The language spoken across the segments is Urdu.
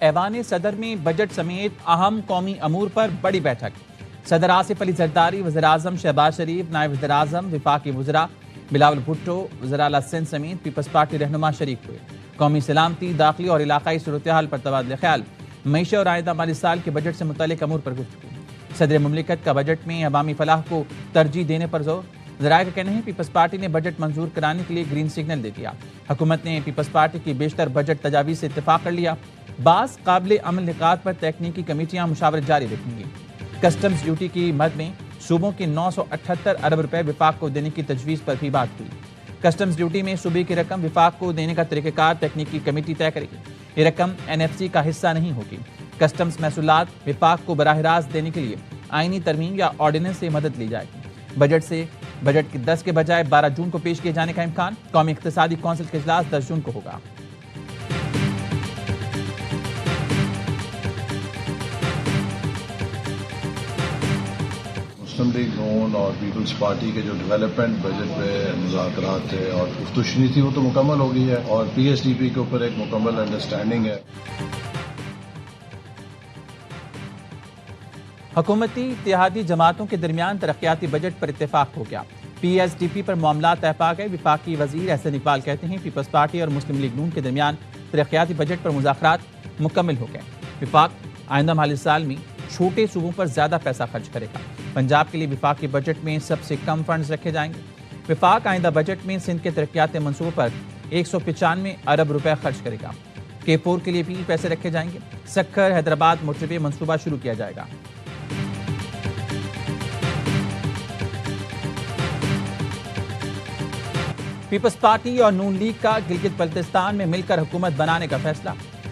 ایوان صدر میں بجٹ سمیت اہم قومی امور پر بڑی بیٹھک۔ صدر آصف علی زرداری، وزیراعظم شہباز شریف، نائب وزیراعظم، وفاقی وزراء بلاول بھٹو، وزراء اعلیٰ سندھ سمیت پیپلز پارٹی رہنما شریک ہوئے۔ قومی سلامتی، داخلی اور علاقائی صورتحال پر تبادلہ خیال، معیشت اور آئندہ مالی سال کے بجٹ سے متعلق امور پر گفتگو۔ صدر مملکت کا بجٹ میں عوامی فلاح کو ترجیح دینے پر زور۔ ذرائع کا کہنا ہے پیپلز پارٹی نے بجٹ منظور کرانے کے لیے گرین سگنل دے دیا۔ حکومت نے پیپلز پارٹی کی بیشتر بجٹ تجاویز سے اتفاق کر لیا۔ بعض قابل عمل نکات پر تکنیکی کمیٹیاں مشاورت جاری رکھیں گی۔ کسٹمز ڈیوٹی کی مد میں صوبوں کے 978 ارب روپے وفاق کو دینے کی تجویز پر بھی بات ہوئی۔ کسٹمز ڈیوٹی میں صوبے کی رقم وفاق کو دینے کا طریقہ کار تکنیکی کمیٹی طے کرے گی۔ یہ رقم NFC کا حصہ نہیں ہوگی۔ کسٹمز محصولات وفاق کو براہ راست دینے کے لیے آئینی ترمیم یا آرڈیننس سے مدد لی جائے گی۔ بجٹ کی 10 کے بجائے 12 جون کو پیش کیے جانے کا امکان۔ قومی اقتصادی کونسل کا اجلاس 10 جون کو ہوگا۔ مسلم لیگ نون اور پیپلز پارٹی کے جو ڈیولپمنٹ بجٹ پہ مذاکرات تھے اور گفتگو تھی وہ تو مکمل ہو گئی ہے اور PSDP کے اوپر ایک مکمل انڈرسٹینڈنگ ہے۔ حکومتی اتحادی جماعتوں کے درمیان ترقیاتی بجٹ پر اتفاق ہو گیا۔ PSDP پر معاملات طے پا گئے۔ وفاقی وزیر احسن اقبال کہتے ہیں پیپلز پارٹی اور مسلم لیگ نون کے درمیان ترقیاتی بجٹ پر مذاکرات مکمل ہو گئے۔ وفاق آئندہ مالی سال میں چھوٹے صوبوں پر زیادہ پیسہ خرچ کرے گا۔ پنجاب کے لیے وفاقی بجٹ میں سب سے کم فنڈز رکھے جائیں گے۔ وفاق آئندہ بجٹ میں سندھ کے ترقیاتی منصوبوں پر 195 ارب روپے خرچ کرے گا۔ K4 کے لیے بھی پیسے رکھے جائیں گے۔ سکھر حیدرآباد موٹر وے منصوبہ شروع کیا جائے گا۔ پیپلز پارٹی اور نون لیگ کا گلگت بلتستان میں مل کر حکومت بنانے کا فیصلہ۔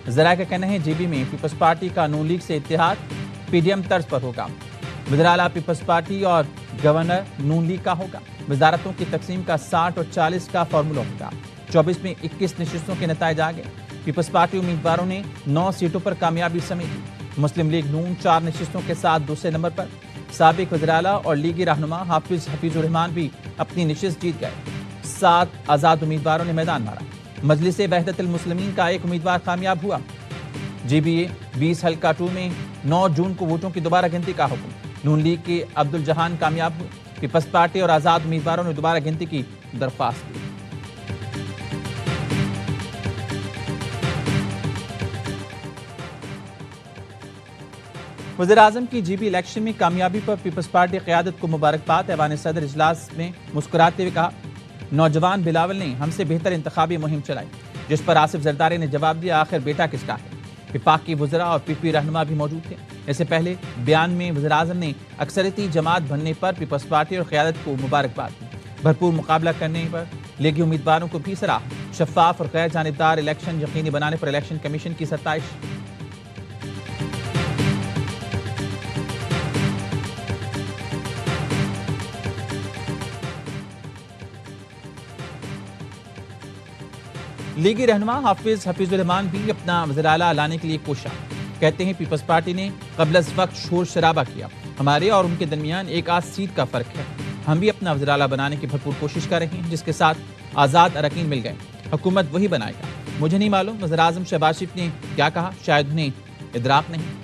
ذرائع کا کہنا ہے GB میں پیپلز پارٹی کا نون لیگ سے اتحاد PDM طرز پر ہوگا۔ وزراء پیپلز پارٹی اور گورنر نون لیگ کا ہوگا۔ وزارتوں کی تقسیم کا 60 اور 40 کا فارمولہ ہوگا۔ 24 میں 21 نشستوں کے نتائج آ گئے۔ پیپلز پارٹی امیدواروں نے 9 سیٹوں پر کامیابی سمیٹی۔ مسلم لیگ نون 4 نشستوں کے ساتھ دوسرے نمبر پر۔ سابق وزراء اعلیٰ اور لیگی رہنما حفیظ الرحمان بھی اپنی نشست جیت گئے۔ 7 آزاد امیدواروں نے میدان مارا۔ مجلس وحدت المسلمین کا ایک امیدوار کامیاب ہوا۔ GBA 20 حلقہ 2 میں 9 جون کو ووٹوں کی دوبارہ گنتی کا حکم۔ نون لیگ کے عبدالجہان کامیاب ہوئے۔ پیپلز پارٹی اور آزاد امیدواروں نے دوبارہ گنتی کی درخواست کی۔ وزیراعظم کی GB الیکشن میں کامیابی پر پیپلز پارٹی قیادت کو مبارکباد۔ ایوان صدر اجلاس میں مسکراتے ہوئے کہا نوجوان بلاول نے ہم سے بہتر انتخابی مہم چلائی، جس پر آصف زرداری نے جواب دیا آخر بیٹا کس کا ہے۔ وفاقی وزراء اور PP رہنما بھی موجود تھے۔ اس سے پہلے بیان میں وزیراعظم نے اکثریتی جماعت بننے پر پیپلز پارٹی اور قیادت کو مبارکباد دی۔ بھرپور مقابلہ کرنے پر لیگی امیدواروں کو بھی سراہا۔ شفاف اور غیر جانبدار الیکشن یقینی بنانے پر الیکشن کمیشن کی ستائش۔ لیگی رہنما حفیظ الرحمان بھی اپنا وزراء اعلیٰ لانے کے لیے کوشاں۔ کہتے ہیں پیپلز پارٹی نے قبل از وقت شور شرابہ کیا۔ ہمارے اور ان کے درمیان ایک آدھ سیٹ کا فرق ہے۔ ہم بھی اپنا وزراء اعلیٰ بنانے کی بھرپور کوشش کر رہے ہیں، جس کے ساتھ آزاد اراکین مل گئے۔ حکومت وہی بنائے گا۔ مجھے نہیں معلوم وزیراعظم شہباز شریف نے کیا کہا، شاید انہیں ادراک نہیں۔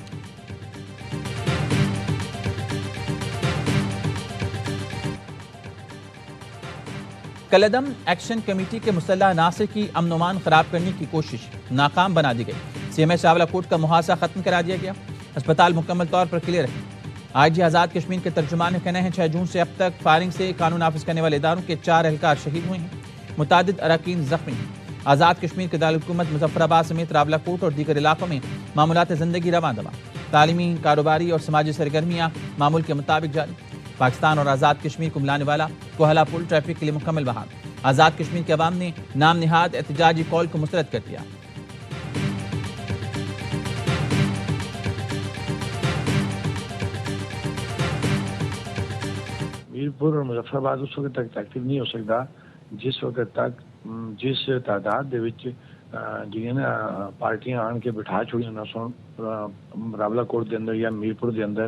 کالعدم ایکشن کمیٹی کے مسلح عناصر کی امن و امان خراب کرنے کی کوشش ناکام بنا دی گئی۔ CMH چاولہ کوٹ کا محاصرہ ختم کرا دیا گیا۔ اسپتال مکمل طور پر کلیئر ہے۔ IG آزاد کشمیر کے ترجمان کا کہنا ہے 6 جون سے اب تک فائرنگ سے قانون نافذ کرنے والے اداروں کے 4 اہلکار شہید ہوئے ہیں۔ متعدد اراکین زخمی ہیں۔ آزاد کشمیر کے دارالحکومت مظفر آباد سمیت راولہ کوٹ اور دیگر علاقوں میں معمولات زندگی رواں دواں۔ تعلیمی، کاروباری اور سماجی سرگرمیاں معمول کے مطابق جاری۔ پاکستان اور آزاد کشمیر کو ملانے والا کوہلا پل ٹریفک کے لیے مکمل بحال۔ آزاد کشمیر کے عوام نے نام نہاد احتجاجی کال کو مسترد کر دیا۔ میرپور اور مظفر آباد اس وقت تک ایکٹیو نہیں ہو سکتا جس وقت تک جس تعداد دے وچ پارٹیاں آن کے بٹھا چھوڑی نہ سن راولہ کوٹ دے اندر یا میرپور دے اندر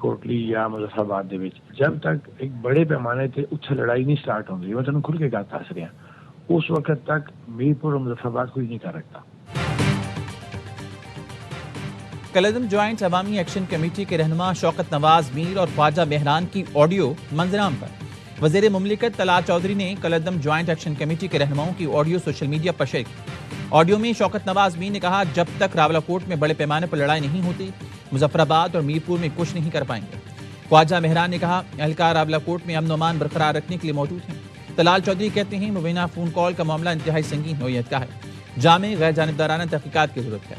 کوٹلی یا مظفر آباد دے وچ جب تک ایک بڑے پیمانے تے اتھے لڑائی نہیں سٹارٹ ہوندی میں تینوں کھل کے گل دس رہا اس وقت تک میرپور اور مظفر آباد کوئی نہیں کر رکھتا۔ کلعدم جوائنٹ عوامی ایکشن کمیٹی کے رہنما شوکت نواز میر اور خواجہ مہران کی آڈیو منظرعام پر وزیر مملکت طلعت چودھری نے کلعدم جوائنٹ ایکشن کمیٹی کے رہنماؤں کی آڈیو سوشل میڈیا پر شیئر کی۔ آڈیو میں شوکت نواز میر نے کہا، جب تک راولاکوٹ میں بڑے پیمانے پر لڑائی نہیں ہوتی، مظفر آباد اور میرپور میں کچھ نہیں کر پائیں گے۔ خواجہ مہران نے کہا، اہلکار راولاکوٹ میں امن و امان برقرار رکھنے کے لیے موجود ہیں۔ طلعت چودھری کہتے ہیں، مبینہ فون کال کا معاملہ انتہائی سنگین نوعیت کا ہے، جامع غیر جانبدارانہ تحقیقات کی ضرورت ہے۔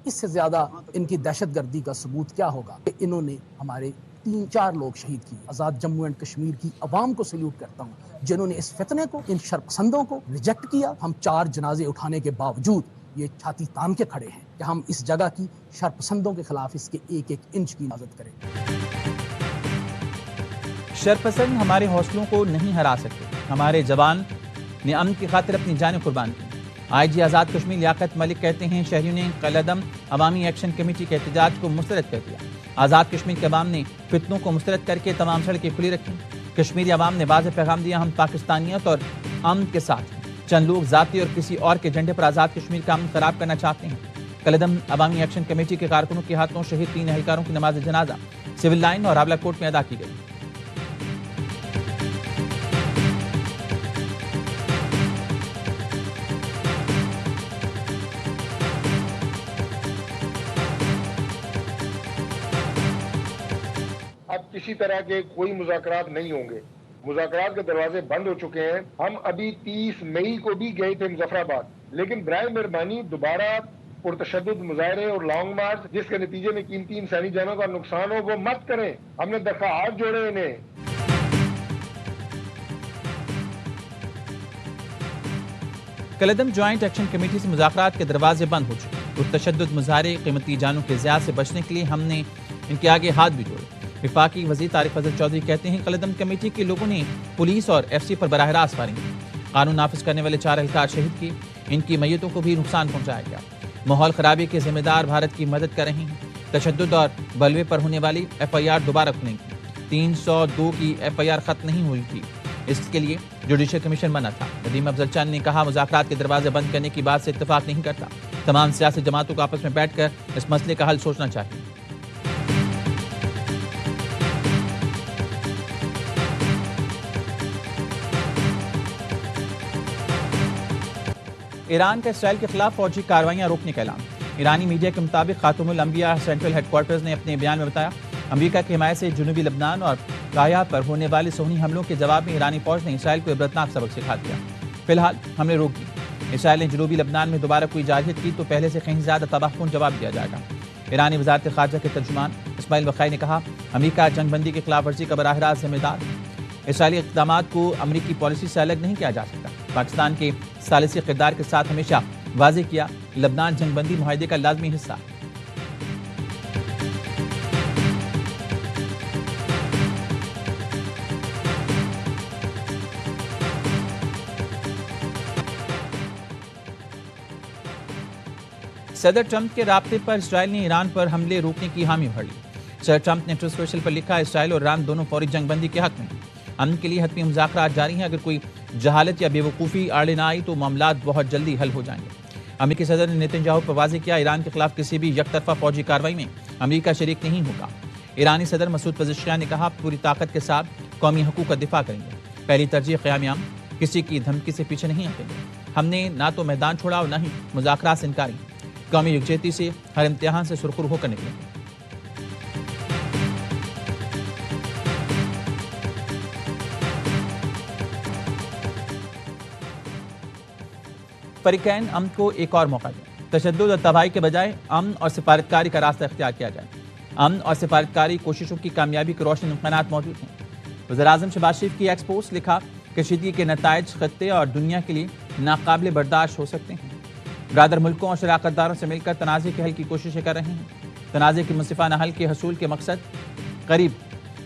اس سے زیادہ ان کی دہشت گردی کا ثبوت کیا ہوگا کہ انہوں نے ہمارے 3-4 لوگ شہید کیے۔ آزاد جموں اینڈ کشمیر کی عوام کو سلیوٹ کرتا ہوں جنہوں نے اس فتنے کو، ان شرپسندوں کو ریجیکٹ کیا۔ ہم 4 جنازے اٹھانے کے باوجود یہ چھاتی تان کے کھڑے ہیں کہ ہم اس جگہ کی شرپسندوں کے خلاف اس کے ایک ایک انچ کی حفاظت کریں۔ شرپسند ہمارے حوصلوں کو نہیں ہرا سکتے۔ ہمارے جوان نے امن کی خاطر اپنی جانیں قربان کی۔ آئی جی آزاد کشمیر لیاقت ملک کہتے ہیں، شہریوں نے کلعدم عوامی ایکشن کمیٹی کے احتجاج کو مسترد کر دیا۔ آزاد کشمیر کے عوام نے فتنوں کو مسترد کر کے تمام سڑکیں کھلی رکھیں۔ کشمیری عوام نے واضح پیغام دیا، ہم پاکستانیت اور امن کے ساتھ ہیں۔ چند لوگ ذاتی اور کسی اور کے ایجنڈے پر آزاد کشمیر کا امن خراب کرنا چاہتے ہیں۔ کلعدم عوامی ایکشن کمیٹی کے کارکنوں کے ہاتھوں شہید 3 اہلکاروں کی نماز جنازہ سول لائن اور راولاکوٹ میں ادا کی گئی۔ اب کسی طرح کے کوئی مذاکرات نہیں ہوں گے، مذاکرات کے دروازے بند ہو چکے ہیں۔ ہم ابھی 30 مئی کو بھی گئے تھے مظفر آباد، لیکن برائے مہربانی دوبارہ پرتشدد مظاہرے اور لانگ مارچ جس کے نتیجے میں قیمتی انسانی جانوں کا نقصان ہو وہ مت کریں۔ ہم نے درخواست جوڑے انہیں۔ کلعدم جوائنٹ ایکشن کمیٹی سے مذاکرات کے دروازے بند ہو چکے ہیں۔ پرتشدد مظاہرے، قیمتی جانوں کے ضیاع سے بچنے کے لیے ہم نے ان کے آگے ہاتھ بھی جوڑے۔ وفاقی وزیر طارق فضل چودھری کہتے ہیں، کلعدم کمیٹی کے لوگوں نے پولیس اور ایف سی پر براہ راست فائرنگ کی۔ قانون نافذ کرنے والے 4 اہلکار شہید کیے، ان کی میتوں کو بھی نقصان پہنچایا گیا۔ ماحول خرابی کے ذمہ دار بھارت کی مدد کر رہے ہیں۔ تشدد اور بلوے پر ہونے والی ایف آئی آر دوبارہ کھلیں گی۔ 302 کی ایف آئی آر ختم نہیں ہوئی تھی، اس کے لیے جوڈیشل کمیشن بنا تھا۔ ندیم افضل چند نے کہا، مذاکرات کے دروازے بند کرنے کی بات سے اتفاق نہیں کرتا۔ تمام سیاسی جماعتوں کو آپس میں بیٹھ کر اس مسئلے کا حل سوچنا چاہیے۔ ایران کا اسرائیل کے خلاف فوجی کارروائیاں روکنے کا اعلان۔ ایرانی میڈیا کے مطابق خاتم الانبیاء سینٹرل ہیڈ کوارٹرز نے اپنے بیان میں بتایا، امریکہ کی حمایت سے جنوبی لبنان اور گایا پر ہونے والے صہیونی حملوں کے جواب میں ایرانی فوج نے اسرائیل کو عبرتناک سبق سکھا دیا۔ فی الحال حملے روک دیے۔ اسرائیل نے جنوبی لبنان میں دوبارہ کوئی جارحیت کی تو پہلے سے کہیں زیادہ تباہ کن جواب دیا جائے گا۔ ایرانی وزارت خارجہ کے ترجمان اسماعیل بقائی نے کہا، امریکہ جنگ بندی کی خلاف ورزی کا براہ راست ذمہ دار ہے۔ اسرائیلی اقدامات کو امریکی پالیسی سے الگ نہیں کیا جا سکتا۔ پاکستان کے ثالثی کردار کے ساتھ ہمیشہ واضح کیا، لبنان جنگ بندی معاہدے کا لازمی حصہ ہے۔ صدر ٹرمپ کے رابطے پر اسرائیل نے ایران پر حملے روکنے کی حامی بھر لی۔ صدر ٹرمپ نے ٹروتھ سوشل پر لکھا، اسرائیل اور ایران دونوں فوری جنگ بندی کے حق میں ہیں۔ امن کے لیے حتمی مذاکرات جاری ہیں۔ اگر کوئی جہالت یا بے وقوفی آڑے نہ آئی تو معاملات بہت جلدی حل ہو جائیں گے۔ امریکی صدر نے نیتن یاہو پر واضح کیا، ایران کے خلاف کسی بھی یک طرفہ فوجی کارروائی میں امریکہ شریک نہیں ہوگا۔ ایرانی صدر مسعود پزشکیان نے کہا، پوری طاقت کے ساتھ قومی حقوق کا دفاع کریں گے۔ پہلی ترجیح قیام امن، کسی کی دھمکی سے پیچھے نہیں ہٹیں گے۔ ہم نے نہ تو میدان چھوڑا اور نہ ہی مذاکرات سے انکاری۔ قومی یکجہتی سے ہر امتحان سے سرخرو ہو کر نکلیں گے۔ فریقین امن کو ایک اور موقع دیں۔ تشدد اور تباہی کے بجائے امن اور سفارتکاری کا راستہ اختیار کیا جائے۔ امن اور سفارتکاری کوششوں کی کامیابی کے روشن امکانات موجود ہیں۔ وزیراعظم شہباز شریف کی ایکس پوسٹ لکھا، کشیدگی کے نتائج خطے اور دنیا کے لیے ناقابل برداشت ہو سکتے ہیں۔ برادر ملکوں اور شراکت داروں سے مل کر تنازع کے حل کی کوششیں کر رہے ہیں۔ تنازع کے منصفانہ حل کے حصول کے مقصد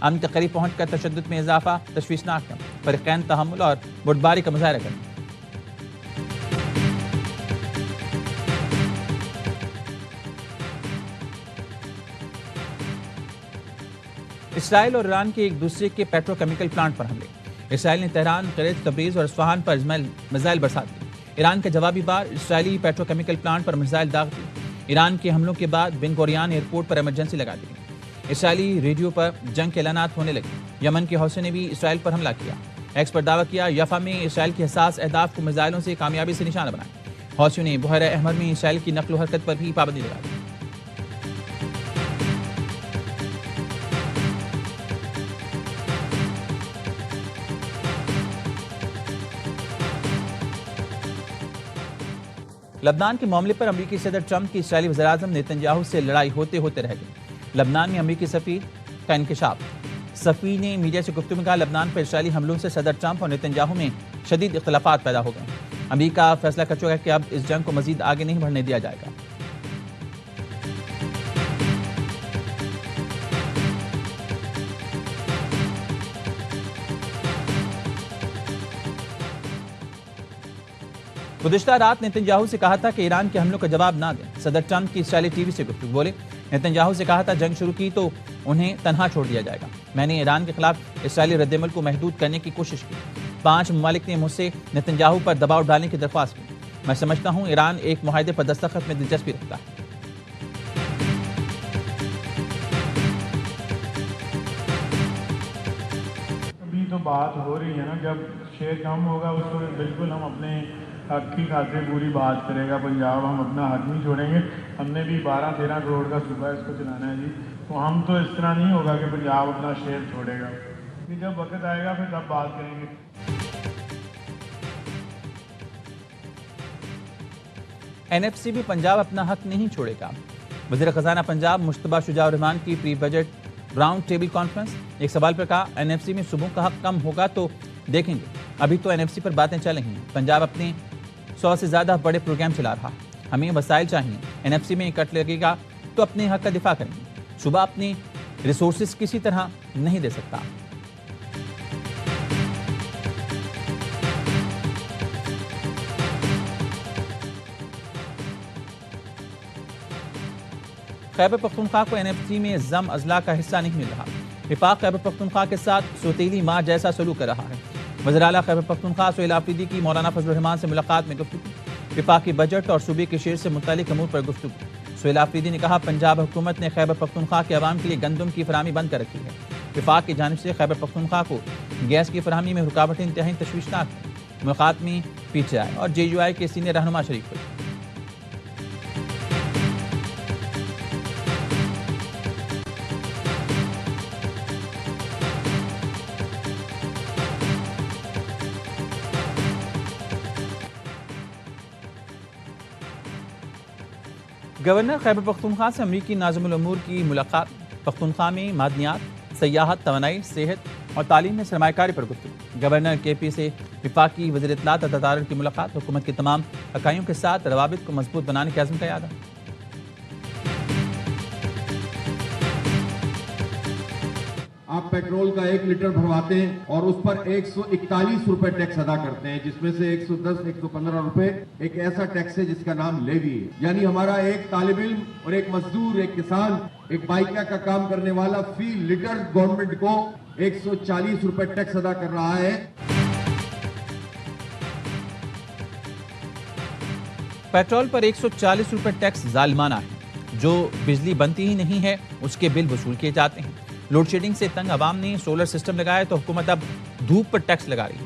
امن کے قریب پہنچ کر تشدد میں اضافہ تشویشناک ہے۔ فریقین تحمل اور بردباری کا مظاہرہ کریں۔ اسرائیل اور ایران کے ایک دوسرے کے پیٹرو کیمیکل پلانٹ پر حملے. اسرائیل نے تہران، قریت، تبریز اور اصفہان پر میزائل برسا دی. ایران کا جوابی بار، اسرائیلی پیٹرو کیمیکل پلانٹ پر میزائل داغ دی. ایران کے حملوں کے بعد بن گوریان ایئرپورٹ پر ایمرجنسی لگا دی. اسرائیلی ریڈیو پر جنگ کے اعلانات ہونے لگے. یمن کے حوثیوں نے بھی اسرائیل پر حملہ کیا. ایکس پر دعویٰ کیا یافا میں اسرائیل کے حساس اہداف کو میزائلوں سے کامیابی سے نشانہ بنایا. حوثیوں نے بحیرہ احمر میں اسرائیل کی نقل و حرکت پر بھی پابندی لگا دی. لبنان کے معاملے پر امریکی صدر ٹرمپ کی اسرائیلی وزیراعظم نیتن یاہو سے لڑائی ہوتے ہوتے رہ گئی. لبنان میں امریکی سفیر کا انکشاف. سفیر نے میڈیا سے گفتگو میں کہا لبنان پر اسرائیلی حملوں سے صدر ٹرمپ اور نیتن یاہو میں شدید اختلافات پیدا ہو گئے ہیں. امریکہ فیصلہ کر چکا ہے کہ اب اس جنگ کو مزید آگے نہیں بڑھنے دیا جائے گا. گزشتہ رات نیتن یاہو سے کہا تھا کہ ایران کے حملوں کا جواب نہ دیں. صدر ٹرمپ کی اسرائیلی ٹی وی سے گفتگو. بولے نیتن یاہو سے کہا تھا جنگ شروع کی تو انہیں تنہا چھوڑ دیا جائے گا. میں نے ایران کے خلاف اسرائیلی رد عمل کو محدود کرنے کی کوشش کی. 5 ممالک نے مجھ سے نیتن یاہو پر دباؤ ڈالنے کی درخواست کی. میں سمجھتا ہوں ایران ایک معاہدے پر دستخط میں دلچسپی رکھتا ہے. ابھی تو بات ہو رہی ہے نا، جب شیئر کم ہوگا اس کو بالکل ہم اپنے حق کی خاطر پوری بات کرے گا پنجاب. ہم اپنا حق نہیں چھوڑیں گے. ہم نے بھی 12-13 کروڑ کا صوبہ اس کو چلانا ہے جی. تو ہم تو اس طرح نہیں ہوگا کہ پنجاب اپنا شیئر چھوڑے گا. جب وقت آئے گا پھر تب بات کریں گے. NFC بھی پنجاب اپنا حق نہیں چھوڑے گا. وزیر خزانہ پنجاب مشتبہ شجاع الرحمان کی pre budget round table conference. ایک سوال پر کہا NFC میں صوبوں کا حق کم ہوگا تو دیکھیں گے. ابھی تو NFC پر باتیں چل رہی ہیں. پنجاب اپنے 100 سے زیادہ بڑے پروگرام چلا رہا ہے. ہمیں وسائل چاہیے. NFC میں کٹ لگے گا تو اپنے حق کا دفاع کریں گے. صوبہ اپنے ریسورسز کسی طرح نہیں دے سکتا. خیبر پختونخوا کو NFC میں ضم اضلاع کا حصہ نہیں مل رہا. وفاق خیبر پختونخوا کے ساتھ سوتیلی ماں جیسا سلوک کر رہا ہے. وزیر اعلیٰ خیبر پختونخوا سہیل آفریدی کی مولانا فضل الرحمان سے ملاقات میں گفتگو. وفاقی بجٹ اور صوبے کے شیئر سے متعلق امور پر گفتگو. سہیل آفریدی نے کہا پنجاب حکومت نے خیبر پختونخوا کے عوام کے لیے گندم کی فراہمی بند کر رکھی ہے. وفاق کی جانب سے خیبر پختونخوا کو گیس کی فراہمی میں رکاوٹیں انتہائی تشویشناک ہیں. ملاقات میں PTI اور JUI کے سینئر رہنما شریک ہوئے. گورنر خیبر پختونخوا سے امریکی ناظم الامور کی ملاقات. پختونخوا میں معدنیات، سیاحت، توانائی، صحت اور تعلیم میں سرمایہ کاری پر گفتگو. گورنر KP سے وفاقی وزیر اطلاعات اور تدارک کی ملاقات. حکومت کے تمام اکائیوں کے ساتھ روابط کو مضبوط بنانے کے عزم کا اعادہ. آپ پیٹرول کا 1 لیٹر بھرواتے ہیں اور اس پر 141 روپے ٹیکس ادا کرتے ہیں، جس میں سے 110-115 روپے ایک ایسا ٹیکس ہے جس کا نام لیوی ہے. یعنی ہمارا ایک طالب علم اور ایک مزدور، ایک کسان، ایک بائیکا کا کام کرنے والا فی لیٹر گورنمنٹ کو 140 روپے ٹیکس ادا کر رہا ہے. پیٹرول پر 140 روپے ٹیکس ظالمانہ ہے. جو بجلی بنتی ہی نہیں ہے اس کے بل وصول کیے جاتے ہیں. لوڈ شیڈنگ سے تنگ عوام نے سولر سسٹم لگایا تو حکومت اب دھوپ پر ٹیکس لگا رہی ہے.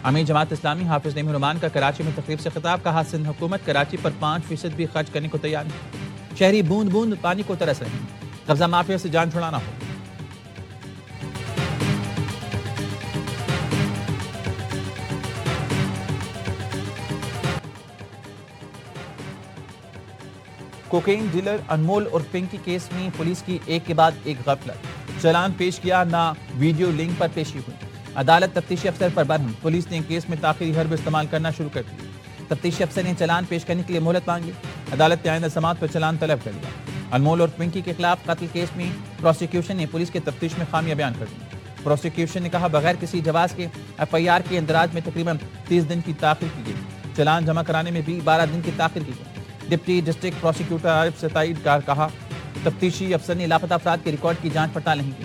امیر جماعت اسلامی حافظ نعیم الرحمان کا کراچی میں تقریب سے خطاب. کہا سندھ حکومت کراچی پر 5% بھی خرچ کرنے کو تیار نہیں. شہری بوند بوند پانی کو ترس رہے ہیں. قبضہ مافیا سے جان چھڑانا ہو. کوکین ڈیلر انمول اور پنکی کیس میں پولیس کی ایک کے بعد ایک غفلت. چلان پیش کیا نہ ویڈیو لنک پر پیشی ہوئی. عدالت تفتیشی افسر پر برہم. پولیس نے کیس میں تاخیری حرب استعمال کرنا شروع کر دی. تفتیشی افسر نے چلان پیش کرنے کے لیے مہلت مانگی. عدالت نے آئندہ سماعت پر چلان طلب کر لیا. انمول اور پنکی کے خلاف قتل کیس میں پروسیکیوشن نے پولیس کے تفتیش میں خامیاں بیان کر دی. پروسیکیوشن نے کہا بغیر کسی جواز کے FIR کے اندراج میں تقریباً 30 دن کی تاخیر کی گئی. چلان جمع کرانے میں بھی 12 دن کی تاخیر کی گئی. ڈپٹی ڈسٹرکٹ پروسیکیوٹر عارف ستائید کا کہا تفتیشی افسر نے لاپتہ افراد کے ریکارڈ کی جانچ پڑتال نہیں کی.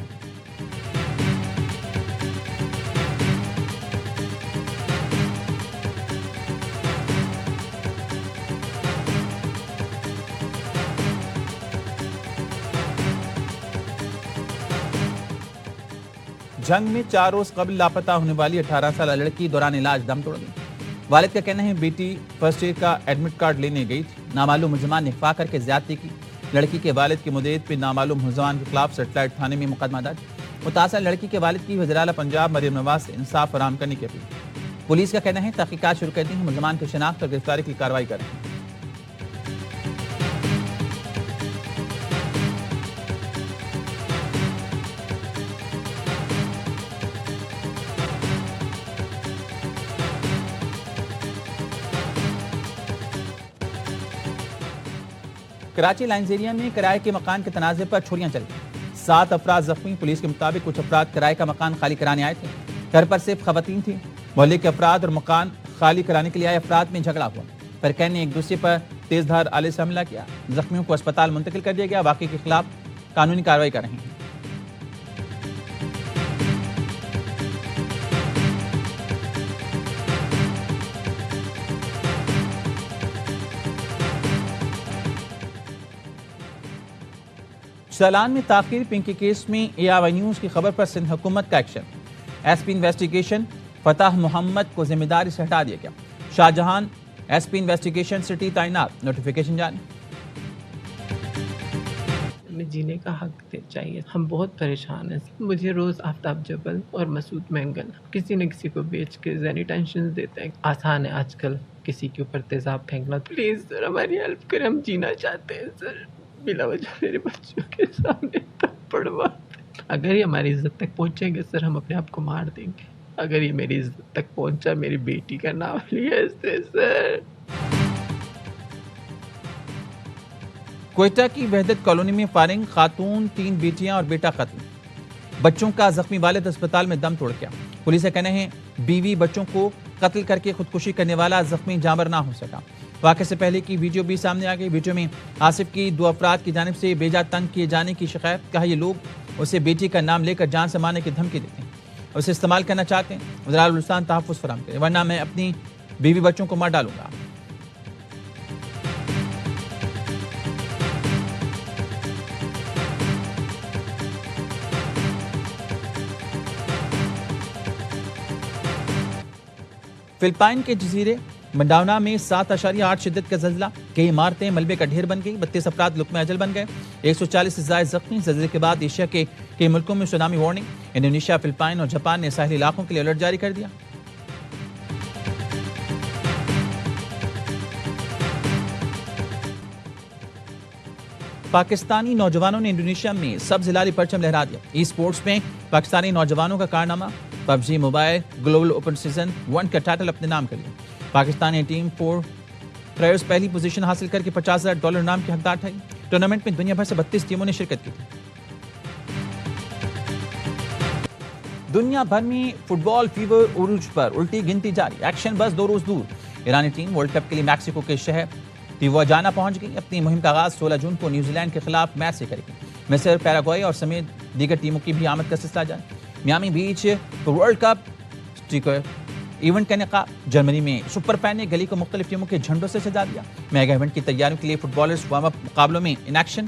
جنگ میں 4 روز قبل لاپتہ ہونے والی 18 سالہ لڑکی دوران علاج دم توڑ گئی۔ والد کا کہنا ہے بیٹی فرسٹ ایڈ کا ایڈمٹ کارڈ لینے گئی تھی، نامعلوم ملزمان نے اغوا کر کے زیادتی کی۔ لڑکی کے والد کے مدعیت پہ نامعلوم ملزمان کے خلاف سیٹلائٹ تھانے میں مقدمہ درج۔ متاثرہ لڑکی کے والد کی وزیر اعلیٰ پنجاب مریم نواز سے انصاف فراہم کرنے کی اپیل۔ پولیس کا کہنا ہے تحقیقات شروع کر دی ہیں، ملزمان کی شناخت اور گرفتاری کی کارروائی کر رہے ہیں۔ کراچی لائنز ایریا میں کرائے کے مکان کے تنازع پر چھریاں چل گئیں، 7 افراد زخمی۔ پولیس کے مطابق کچھ افراد کرائے کا مکان خالی کرانے آئے تھے، گھر پر صرف خواتین تھیں۔ محلے کے افراد اور مکان خالی کرانے کے لیے آئے افراد میں جھگڑا ہوا، فریقین نے ایک دوسرے پر تیز دھار آلے سے حملہ کیا۔ زخمیوں کو اسپتال منتقل کر دیا گیا، واقعے کے خلاف قانونی کارروائی کر رہے ہیں۔ چالان میں تاخیر، پنکی کیس میں ARY نیوز کی خبر پر سندھ حکومت کا action. SP investigation Fateh Muhammad کو ذمہ داری سے ہٹا دیا گیا۔ شاہجہان SP انویسٹیگیشن سٹی تعینات، نوٹیفیکیشن جاری۔ ہمیں جینے کا حق چاہیے، ہم بہت پریشان ہیں۔ مجھے روز آفتاب جبل اور مسعود مینگل کسی نہ کسی کو بیچ کے ذہنی ٹینشن دیتے ہیں۔ آسان ہے آج کل کسی کے اوپر تیزاب پھینکنا۔ پلیز سر ہماری ہیلپ کریں، ہم جینا چاہتے ہیں سر۔ بلا وجہ میرے بچوں کے سامنے پڑوا، اگر یہ ہماری عزت تک پہنچیں گے سر ہم اپنے آپ کو مار دیں گے۔ اگر یہ میری عزت تک پہنچا، میری بیٹی کا نام لیا اس سے سر۔ کوئٹہ کی وحدت کالونی میں فائرنگ، خاتون، 3 بیٹیاں اور بیٹا قتل۔ بچوں کا زخمی والد اسپتال میں دم توڑ گیا۔ پولیس کا کہنا ہے بیوی بچوں کو قتل کر کے خودکشی کرنے والا زخمی جانبر نہ ہو سکا۔ واقعے سے پہلے کی ویڈیو بھی سامنے آ گئی۔ ویڈیو میں آصف کی 2 افراد کی جانب سے بیجا تنگ کیے جانے کی شکایت، کہا یہ لوگ اسے بیٹی کا نام لے کر جان سے مارنے کی دھمکی دیتے ہیں، اسے استعمال کرنا چاہتے ہیں۔ وزرائے بلوچستان تحفظ فراہم کرے ورنہ میں اپنی بیوی بچوں کو مار ڈالوں گا۔ فلپائن کے جزیرے منڈاونا میں 7.8 شدت کا زلزلہ، کئی عمارتیں ملبے کا ڈھیر بن گئی، 32 افراد لقمہ اجل بن گئے، 140 سے زائد زخمی۔ زلزلے کے بعد ایشیا کے کئی ملکوں میں سونامی وارننگ۔ انڈونیشیا، فلپائن اور جاپان نے ساحلی علاقوں کے لیے الرٹ جاری کر دیا۔ پاکستانی نوجوانوں نے انڈونیشیا میں سبز ہلالی پرچم لہرا دیا۔ ای سپورٹس میں پاکستانی نوجوانوں کا کارنامہ، PUBG mobile global open season 1 کا ٹائٹل اپنے نام کر لیا۔ پاکستانی ٹیم 4 پلیئرز پہلی پوزیشن حاصل کر کے $50,000 انعام کے حقدار ٹھہری۔ ٹورنامنٹ میں دنیا بھر سے 32 ٹیموں نے شرکت کی تھی۔ دنیا بھر میں فٹ بال فیور عروج پر، الٹی گنتی جاری، ایکشن بس 2 روز دور۔ ایرانی ٹیم ورلڈ کپ کے لیے میکسیکو کے شہر ٹیواجانا پہنچ گئی۔ اپنی مہم کا آغاز 16 جون کو نیوزی لینڈ کے خلاف میچ سے کرے گی۔ مصر، پیراگوئے اور سمیت دیگر ٹیموں کی بھی آمد کا سلسلہ جاری۔ میامی بیچ ورلڈ کپ ایونٹ کا انعقاد۔ جرمنی میں سپر فین نے گلی کو مختلف ٹیموں کے جھنڈوں سے سجا دیا۔ میگا ایونٹ کی تیاریوں کے لیے فٹ بالرز وارم اپ مقابلوں میں ان ایکشن۔